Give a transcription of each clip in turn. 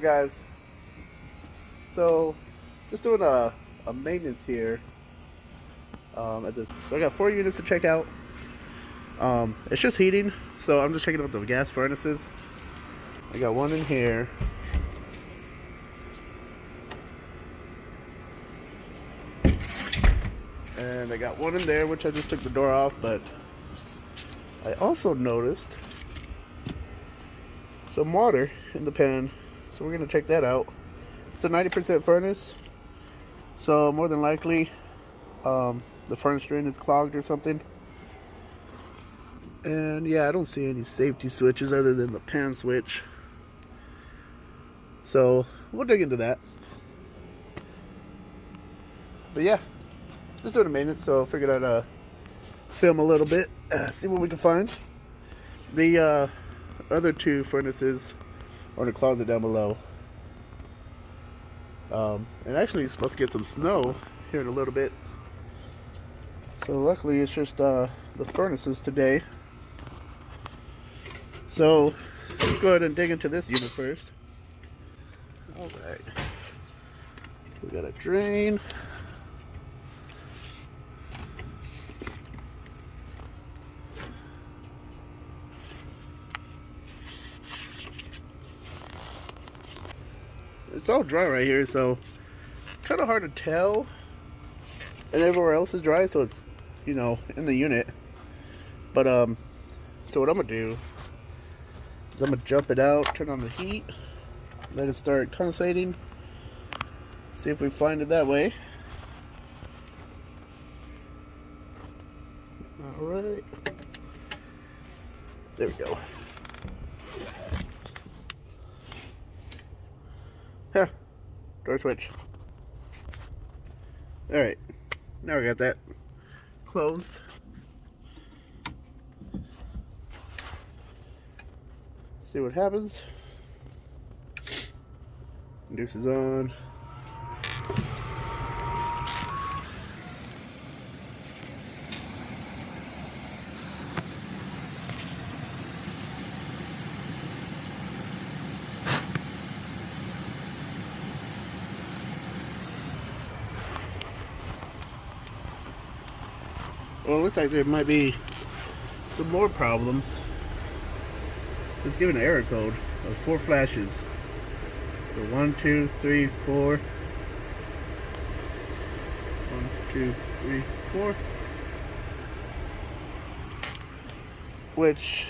guys? So just doing a maintenance here at this. So I got 4 units to check out. It's just heating, so I'm just checking out the gas furnaces. I got one in here. And I got one in there, which I just took the door off, but I also noticed some water in the pan, so we're gonna check that out. It's a 90% furnace, so more than likely the furnace drain is clogged or something. And yeah, I don't see any safety switches other than the pan switch, so we'll dig into that. But yeah, just doing a maintenance, so I figured I'd film a little bit, see what we can find. The other 2 furnaces are in the closet down below. And actually it's supposed to get some snow here in a little bit, so luckily it's just the furnaces today. So let's go ahead and dig into this unit first. Alright, we got a drain. It's all dry right here, so it's kind of hard to tell. And everywhere else is dry, so it's, you know, in the unit. But so what I'm gonna do is I'm gonna jump it out, turn on the heat, let it start condensating, see if we find it that way. All right, there we go. Huh, door switch. Alright, now we got that closed. See what happens. Deuce is on. Well, it looks like there might be some more problems. Just given an error code of 4 flashes. So 1, 2, 3, 4. 1, 2, 3, 4. Which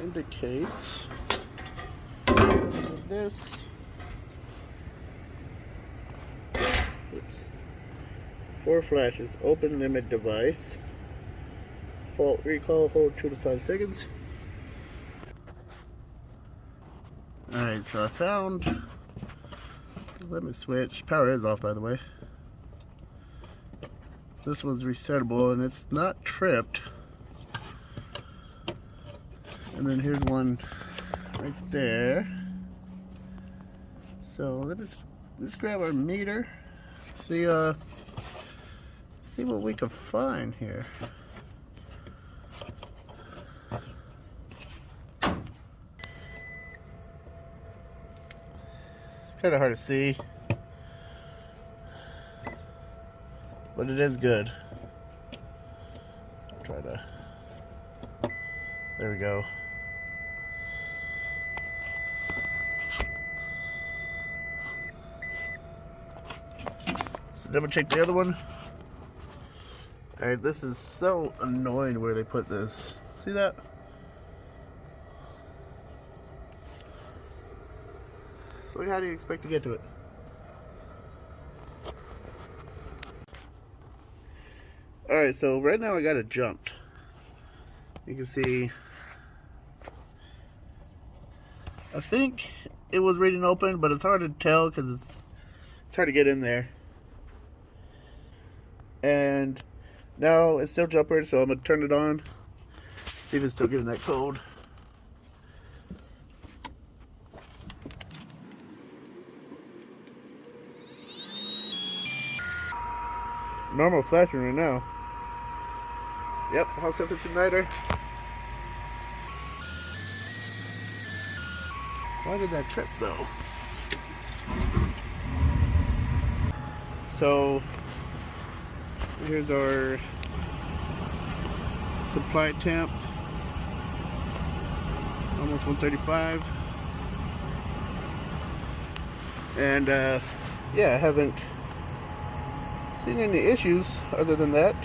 indicates this. Oops. 4 flashes. Open limit device. Fault recall, hold 2 to 5 seconds. Alright, so I found the limit switch. Power is off, by the way. This one's resettable and it's not tripped. And then here's one right there. So let's grab our meter. See what we can find here. Kind of hard to see, but it is good. Try to. There we go. So double check the other one. All right, this is so annoying where they put this. See that? So how do you expect to get to it? Alright, so right now I got it jumped. You can see, I think it was reading open, but it's hard to tell because it's hard to get in there. And now it's still jumpered, so I'm going to turn it on, see if it's still giving that code. Normal flashing right now. Yep, house if it's igniter. Why did that trip though? So here's our supply temp, almost 135. And yeah, I haven't seen any issues other than that.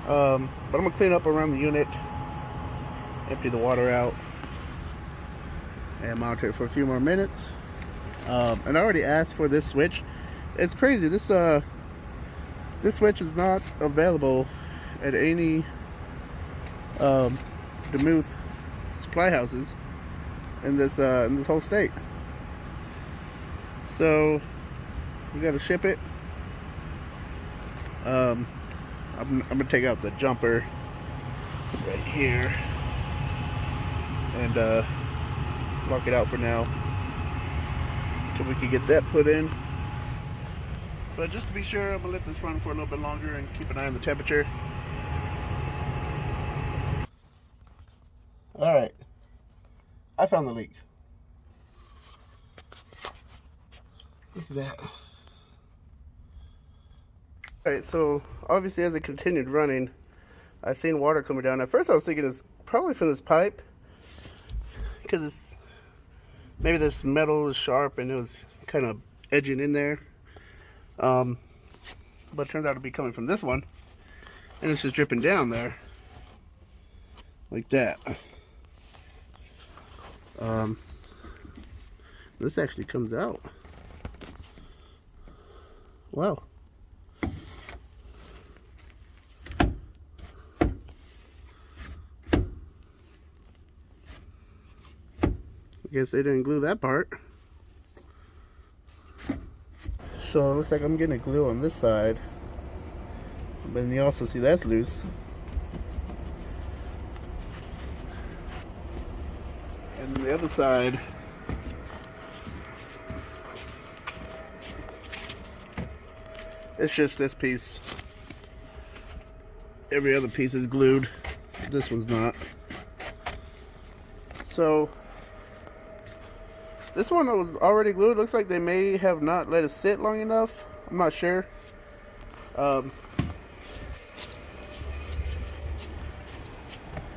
But I'm gonna clean up around the unit, empty the water out, and monitor it for a few more minutes. And I already asked for this switch. It's crazy. This switch is not available at any Demuth supply houses in this whole state. So we got to ship it. I'm gonna take out the jumper right here and lock it out for now until we can get that put in. But just to be sure, I'm gonna let this run for a little bit longer and keep an eye on the temperature. All right, I found the leak. Look at that. Alright, so obviously as it continued running, I seen water coming down. At first I was thinking it's probably from this pipe, because maybe this metal is sharp and it was kind of edging in there. But it turns out to be coming from this one, and it's just dripping down there like that. This actually comes out. Wow. I guess they didn't glue that part. So it looks like I'm getting a glue on this side, but then you also see that's loose. And the other side, it's just this piece. Every other piece is glued. This one's not. So this one was already glued. Looks like they may have not let it sit long enough. I'm not sure. And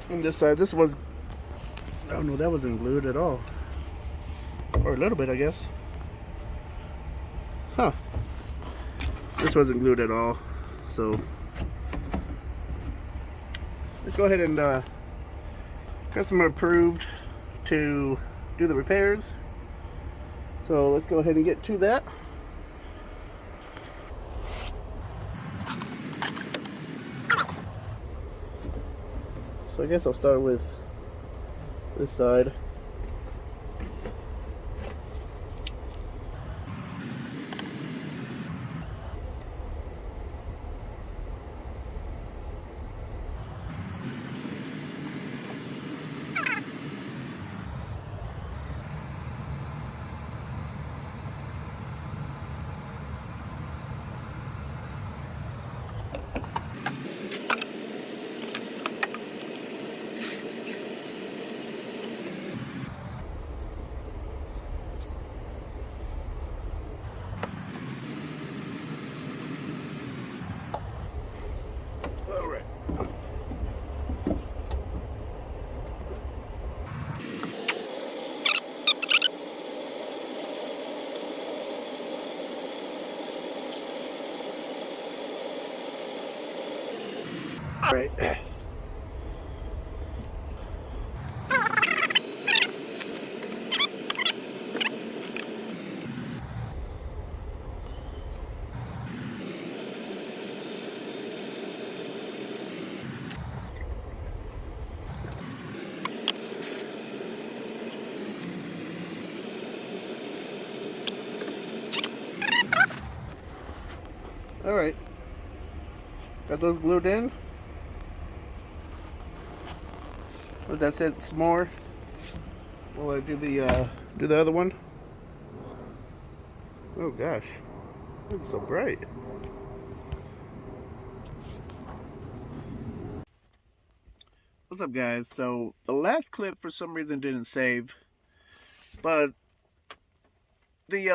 this side, this was, oh no, that wasn't glued at all. Or a little bit, I guess. Huh. This wasn't glued at all. So let's go ahead and customer approved to do the repairs. So let's go ahead and get to that. So I guess I'll start with this side. Right. All right. Got those glued in. Let that sit some more while I do the other one. Oh gosh, it's so bright. What's up, guys? So the last clip for some reason didn't save, but the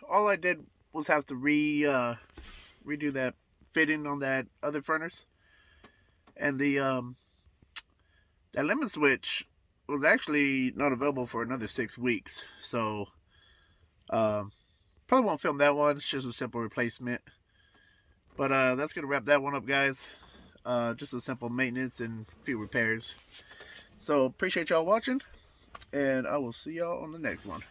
all I did was have to redo that fitting on that other furnace, and that lemon switch was actually not available for another 6 weeks. So probably won't film that one. It's just a simple replacement. But that's gonna wrap that one up, guys. Just a simple maintenance and a few repairs. So appreciate y'all watching, and I will see y'all on the next one.